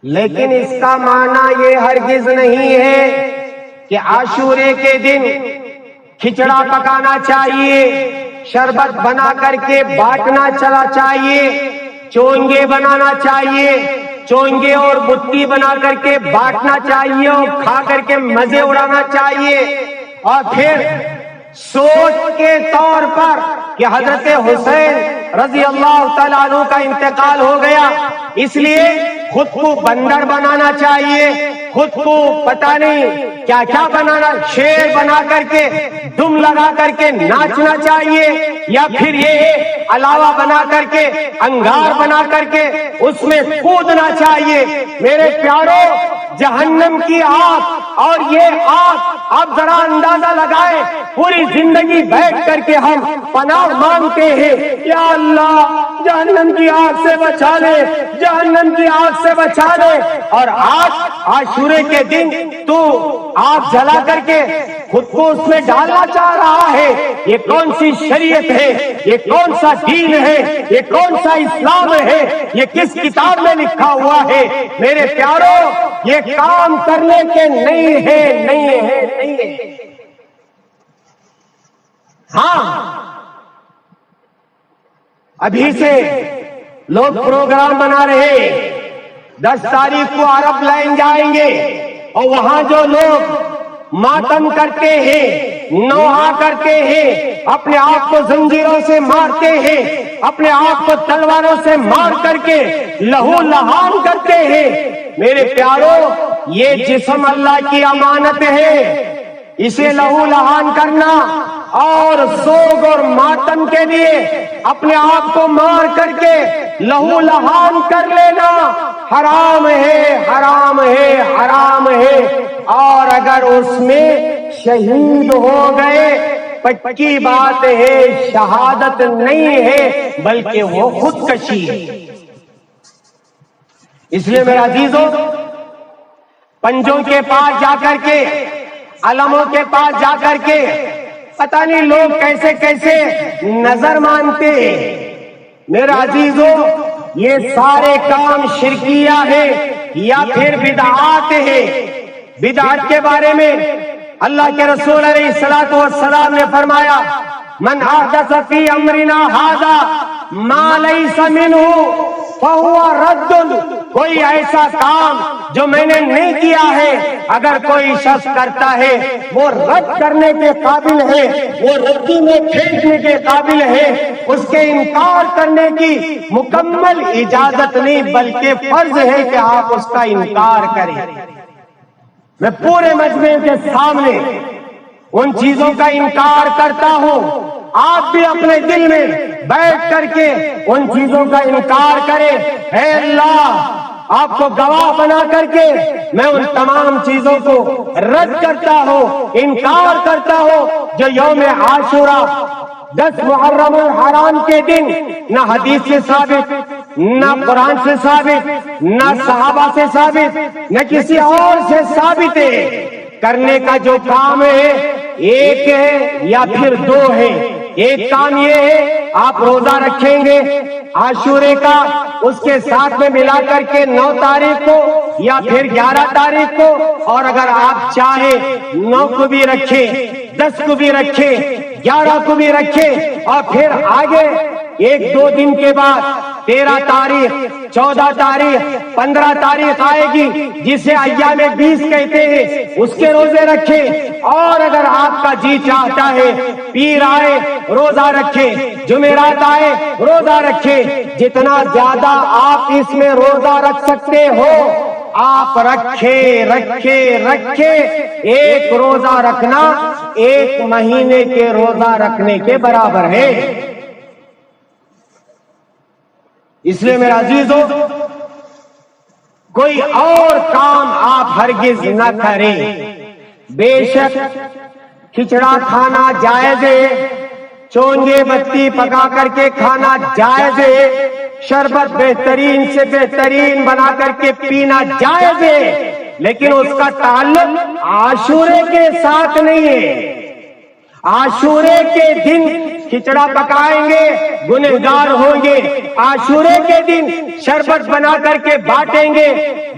لیکن اس کا معنی یہ ہرگز نہیں ہے کہ عاشورے کے دن کھچڑا پکانا چاہیے، شربت بنا کر کے بانٹنا چلا چاہیے، چونگے بنانا چاہیے، چونگے اور بتی بنا کر کے بانٹنا چاہیے اور کھا کر کے مزے اڑانا چاہیے، اور پھر سوچ کے طور پر کہ حضرت حسین رضی اللہ تعالیٰ عنہ کا انتقال ہو گیا، اس لیے خود کو بندر بنانا چاہیے، خود کو پتہ نہیں کیا کیا بنانا، شیر بنا کر کے دم لگا کر کے ناچنا چاہیے، یا پھر یہ علاوہ بنا کر کے انگار بنا کر کے اس میں کودنا چاہیے۔ میرے پیارو، جہنم کی آگ اور یہ آگ، آپ ذرا اندازہ لگائیں، پوری زندگی بیٹھ کر کے ہم پناہ مانگتے ہیں، یا اللہ جہنم کی آگ سے بچا لے، جہنم کی آگ سے بچا لے، اور آج عاشورے کے دن تو آگ جلا کر کے خود کو اس میں ڈالنا چاہ رہا ہے۔ یہ کون سی شریعت ہے؟ یہ کون سا دین ہے؟ یہ کون سا اسلام ہے؟ یہ کس کتاب میں لکھا ہوا ہے؟ میرے پیارو، یہ کام کرنے کے نہیں ہے، نہیں ہے، نہیں ہے۔ ہاں، ابھی سے لوگ پروگرام بنا رہے، 10 تاریخ کو عرب لائن جائیں گے، اور وہاں جو لوگ ماتم کرتے ہیں، نوحہ کرتے ہیں، اپنے آپ کو زنجیروں سے مارتے ہیں، اپنے آپ کو تلواروں سے مار کر کے لہو لہان کرتے ہیں، میرے پیارو، یہ جسم اللہ کی امانت ہے، اسے لہو لہان کرنا اور سوگ اور ماتم کے لیے اپنے آپ کو مار کر کے لہو لہان کر لینا حرام ہے، حرام ہے، حرام ہے، اور اگر اس میں شہید ہو گئے، پکی بات ہے، شہادت نہیں ہے بلکہ وہ خودکشی ہے۔ اس لیے میرے عزیزوں، پنجوں کے پاس جا کر کے، علموں کے پاس جا کر کے پتہ نہیں لوگ کیسے کیسے نظر مانتے ہیں۔ میرے عزیزوں، یہ سارے کام شرکیہ ہے یا پھر بدعات ہے۔ بدعات کے بارے میں اللہ کے رسول علیہ الصلوۃ والسلام نے فرمایا، من احدث فی امرنا ھذا ما لیس منہ فہو رد۔ کوئی ایسا کام جو میں نے نہیں کیا ہے اگر کوئی شخص کرتا ہے، وہ رد کرنے کے قابل ہے، وہ ردی میں پھینکنے کے قابل ہے، اس کے انکار کرنے کی مکمل اجازت نہیں بلکہ فرض ہے کہ آپ اس کا انکار کریں۔ میں پورے مجمع کے سامنے ان چیزوں کا انکار کرتا ہوں، آپ بھی اپنے دل میں بیٹھ کر کے ان چیزوں کا انکار کریں۔ اے اللہ، آپ کو گواہ بنا کر کے میں ان تمام چیزوں کو رد کرتا ہوں، انکار کرتا ہوں جو یوم عاشورہ 10 محرم الحرام کے دن نہ حدیث سے ثابت، نہ قرآن سے ثابت، نہ صحابہ سے ثابت، نہ کسی اور سے ثابت ہے۔ کرنے کا جو کام ہے ایک ہے یا پھر دو ہے۔ ایک کام یہ ہے، آپ روزہ رکھیں گے عاشورے کا، اس کے ساتھ میں ملا کر کے 9 تاریخ کو یا پھر 11 تاریخ کو، اور اگر آپ چاہیں 9 کو بھی رکھیں، 10 کو بھی رکھیں، 11 کو بھی رکھیں، اور پھر آگے 1-2 دن کے بعد 13 تاریخ، 14 تاریخ، 15 تاریخ آئے گی جسے ایام 20 کہتے ہیں، اس کے روزے رکھیں۔ اور اگر آپ کا جی چاہتا ہے پیر آئے روزہ رکھیں، جمعرات آئے روزہ رکھیں، جتنا زیادہ آپ اس میں روزہ رکھ سکتے ہو آپ رکھے رکھے رکھے ایک روزہ رکھنا 1 مہینے کے روزہ رکھنے کے برابر ہے۔ اس لیے میرا عزیزو، کوئی اور کام آپ ہرگز نہ کریں۔ بے شک کھچڑا کھانا جائز ہے، چونگے بتی پکا کر کے کھانا جائز ہے، شربت بہترین سے بہترین بنا کر کے پینا جائز ہے، لیکن اس کا تعلق عاشورے کے ساتھ نہیں ہے۔ عاشورے کے دن کھچڑا پکائیں گے گنہگار ہوں گے، عاشورے کے دن شربت بنا کر کے بانٹیں گے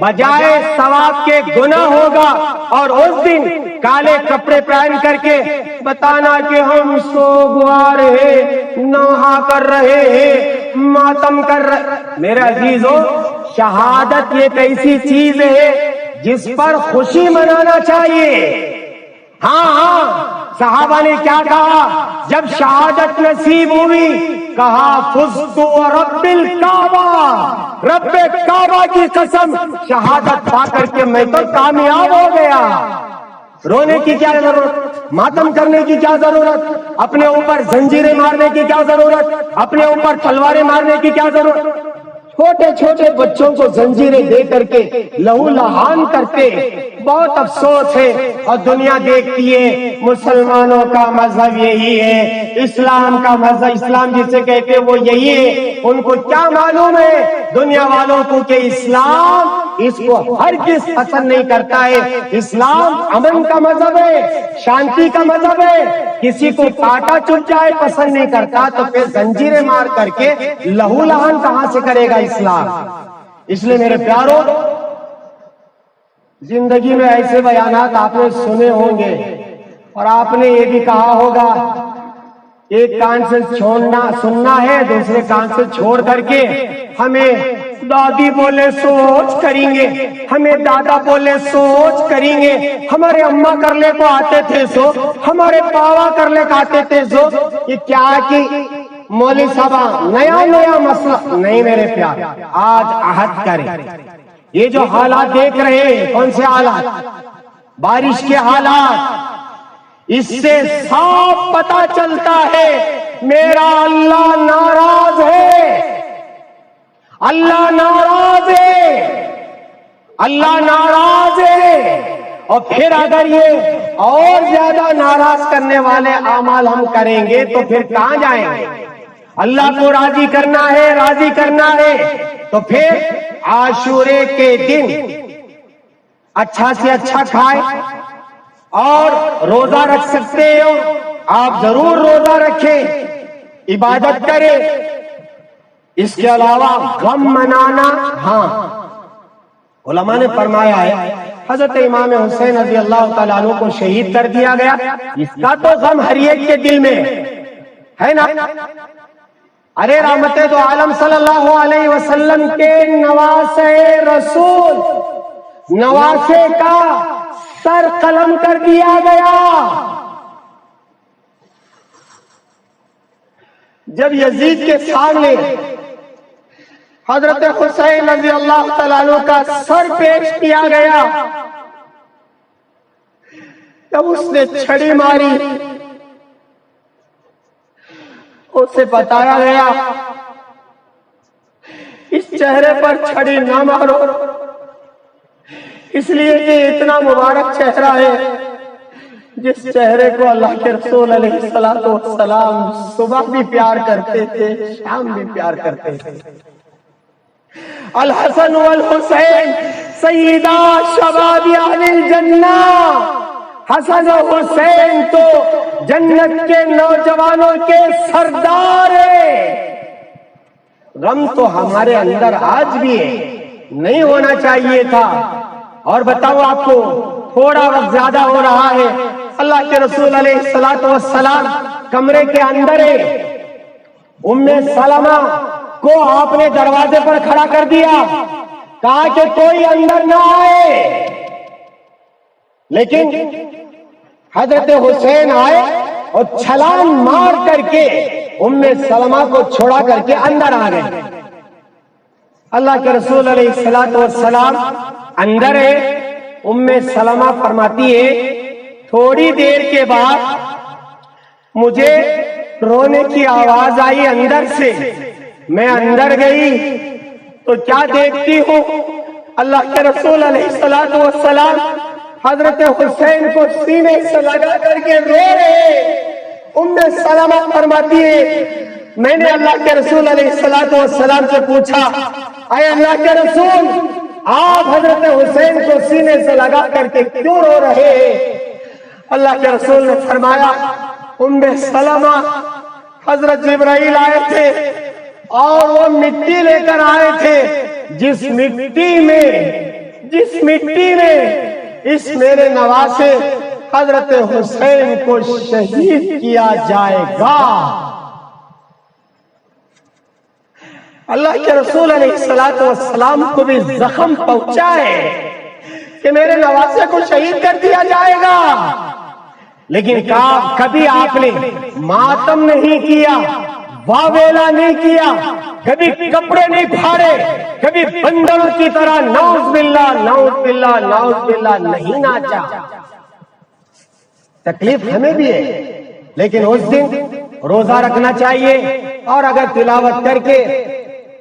بجائے ثواب کے گناہ ہوگا، اور اس دن کالے کپڑے پہن کر کے بتانا کہ ہم سوگوار ہیں، نوحہ کر رہے ہیں، ماتم کر رہے۔ میرے عزیزو، شہادت یہ ایسی چیز ہے جس پر خوشی منانا چاہیے۔ ہاں صحابہ نے کیا کہا جب شہادت نصیب ہوئی؟ کہا فزت ورب الکعبہ، رب کعبہ کی قسم، شہادت پا کر کے میں تو کامیاب ہو گیا۔ رونے کی کیا ضرورت؟ ماتم کرنے کی کیا ضرورت؟ اپنے اوپر زنجیریں مارنے کی کیا ضرورت؟ اپنے اوپر تلواریں مارنے کی کیا ضرورت؟ چھوٹے چھوٹے بچوں کو زنجیریں دے کر کے لہو لہان کرتے، بہت افسوس ہے۔ اور دنیا دیکھتی ہے مسلمانوں کا مذہب یہی ہے، اسلام کا مذہب، اسلام جسے کہتے وہ یہی ہے۔ ان کو کیا معلوم ہے دنیا والوں کو کہ اسلام اس کو ہرگز پسند نہیں کرتا ہے۔ اسلام امن کا مذہب ہے، شانتی کا مذہب ہے، کسی کو کاٹا چپ جائے پسند نہیں کرتا، تو پھر زنجیریں مار کر کے لہو لہان کہاں سے کرے گا اسلام؟ اس لیے میرے پیارو، زندگی میں ایسے بیانات آپ نے سنے ہوں گے، اور آپ نے یہ بھی کہا ہوگا ایک کان سے سننا ہے، دوسرے کان سے چھوڑ کر کے ہمیں دادی بولے سوچ کریں گے، ہمیں دادا بولے سوچ کریں گے، ہمارے اماں کرلے کو آتے تھے سو، ہمارے باوا کرلے کو آتے تھے سو۔ یہ کیا کی مولوی صاحب نیا مسئلہ نہیں میرے پیار، آج عہد کریں۔ یہ جو حالات دیکھ رہے ہیں، کون سے حالات؟ بارش کے حالات، اس سے صاف پتا چلتا ہے میرا اللہ ناراض ہے، اللہ ناراض ہے، اللہ ناراض ہے۔ اور پھر اگر یہ اور زیادہ ناراض کرنے والے اعمال ہم کریں گے تو پھر کہاں جائیں گے؟ اللہ کو راضی کرنا ہے، راضی کرنا ہے، تو پھر عاشورے کے دن اچھا سے اچھا کھائے، اور روزہ رکھ سکتے ہو آپ ضرور روزہ رکھیں، عبادت کریں۔ اس کے علاوہ غم منانا، ہاں علماء نے فرمایا ہے حضرت امام حسین رضی اللہ تعالیٰ عنہ کو شہید کر دیا گیا، اس کا تو غم ہر ایک کے دل میں ہے نا۔ ارے رحمت دو عالم صلی اللہ علیہ وسلم کے نواسے رسول، نواسے کا سر قلم کر دیا گیا۔ جب یزید کے سامنے حضرت حسین رضی اللہ تعالیٰ عنہ کا سر پیش کیا گیا، جب اس نے چھڑی ماری، اسے بتایا گیا اس چہرے پر چھڑی نہ مارو، اس لیے کہ اتنا مبارک چہرہ ہے جس چہرے کو اللہ کے رسول علیہ السلام صبح بھی پیار کرتے تھے، شام بھی پیار کرتے تھے۔ الحسن والحسین سیدہ شباب اہل الجنہ، حسن و حسین تو جنت کے نوجوانوں کے سردار ہیں۔ غم تو ہمارے اندر آج بھی ہے، نہیں ہونا چاہیے تھا۔ اور بتاؤ آپ کو تھوڑا وقت زیادہ ہو رہا ہے، اللہ کے رسول علیہ السلام کمرے کے اندر ہے، ام سلمہ کو آپ نے دروازے پر کھڑا کر دیا، کہا کہ کوئی اندر نہ آئے، لیکن حضرت حسین آئے اور چھلانگ مار کر کے ام سلمہ کو چھوڑا کر کے اندر آ گئے۔ اللہ کے رسول علیہ الصلوۃ والسلام اندر ہے. ام سلمہ فرماتی ہے تھوڑی دیر کے بعد مجھے رونے کی آواز آئی اندر سے. میں اندر گئی تو کیا دیکھتی ہوں، اللہ کے رسول علیہ الصلوۃ والسلام حضرت حسین کو سینے سے لگا کر کے رو رہے. ام سلمہ فرماتی ہے میں نے اللہ کے رسول علیہ الصلوۃ والسلام سے پوچھا اے اللہ کے رسول، آپ حضرت حسین کو سینے سے لگا کر کے کیوں رو رہے ہیں؟ اللہ کے رسول نے فرمایا ام سلمہ، حضرت جبرائیل آئے تھے اور وہ مٹی لے کر آئے تھے جس مٹی میں اس میرے نواسے حضرت حسین کو شہید کیا جائے گا. اللہ کے رسول علیہ الصلوۃ والسلام کو بھی زخم پہنچا ہے کہ میرے نواسے کو شہید کر دیا جائے گا، لیکن کبھی آپ نے ماتم نہیں کیا، واویلا نہیں کیا، کبھی کپڑے نہیں پھاڑے، کبھی بندروں کی طرح نعوذ باللہ نعوذ باللہ نعوذ باللہ نہیں ناچا. تکلیف ہمیں بھی ہے، لیکن اس دن روزہ رکھنا چاہیے اور اگر تلاوت کر کے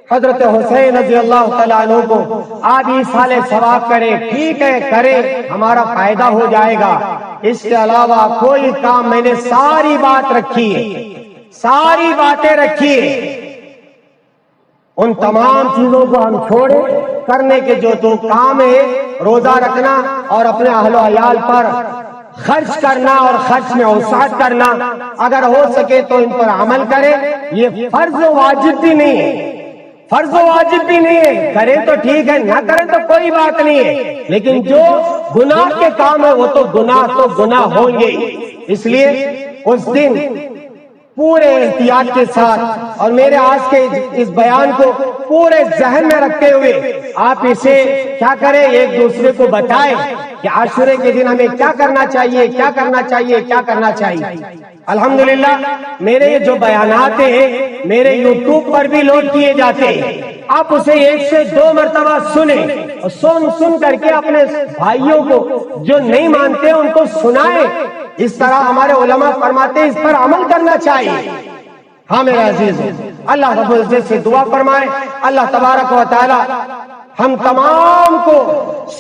حضرت حسین رضی اللہ تعالیٰ عنہ کو آپ ایصال ثواب کریں، ٹھیک ہے کریں، ہمارا فائدہ ہو جائے گا. اس کے علاوہ کوئی کام میں نے ساری بات رکھی ہے، ساری باتیں رکھی ہے، ان تمام چیزوں کو ہم چھوڑیں. کرنے کے جو تو کام ہے روزہ رکھنا اور اپنے اہل و عیال پر خرچ کرنا اور خرچ میں وسعت کرنا، اگر ہو سکے تو ان پر عمل کریں. یہ فرض و واجب بھی نہیں ہے، فرض و واجب بھی نہیں ہے، کریں تو ٹھیک ہے، نہ کریں تو کوئی بات نہیں ہے، لیکن جو گناہ کے کام ہے وہ تو گناہ ہوں گے. اس لیے اس دن پورے احتیاط کے ساتھ اور میرے آج کے اس بیان کو پورے ذہن میں رکھتے ہوئے آپ اسے کیا کریں، ایک دوسرے کو بتائیں کہ عاشورے کے دن ہمیں کیا کرنا چاہیے، کیا کرنا چاہیے، کیا کرنا چاہیے. الحمدللہ میرے یہ جو بیانات ہیں میرے یوٹیوب پر بھی لوڈ کیے جاتے ہیں. آپ اسے 1 سے 2 مرتبہ سنیں اور سن کر کے اپنے بھائیوں کو جو نہیں مانتے ان کو سنائیں. اس طرح ہمارے علماء فرماتے ہیں اس پر عمل کرنا چاہیے. ہاں میرے عزیز، اللہ رب العزت سے دعا فرمائے اللہ تبارک و تعالی ہم تمام کو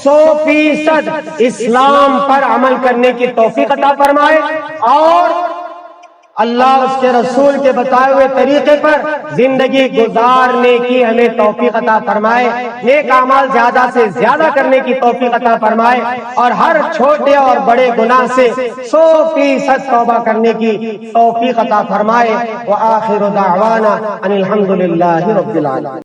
100% اسلام پر عمل کرنے کی توفیق عطا فرمائے اور اللہ اس کے رسول کے بتائے ہوئے طریقے پر زندگی گزارنے کی ہمیں توفیق عطا فرمائے. نیک اعمال زیادہ سے زیادہ کرنے کی توفیق عطا فرمائے اور ہر چھوٹے اور بڑے گناہ سے 100% توبہ کرنے کی توفیق عطا فرمائے. وآخر دعوانا ان الحمد للہ رب العالمین.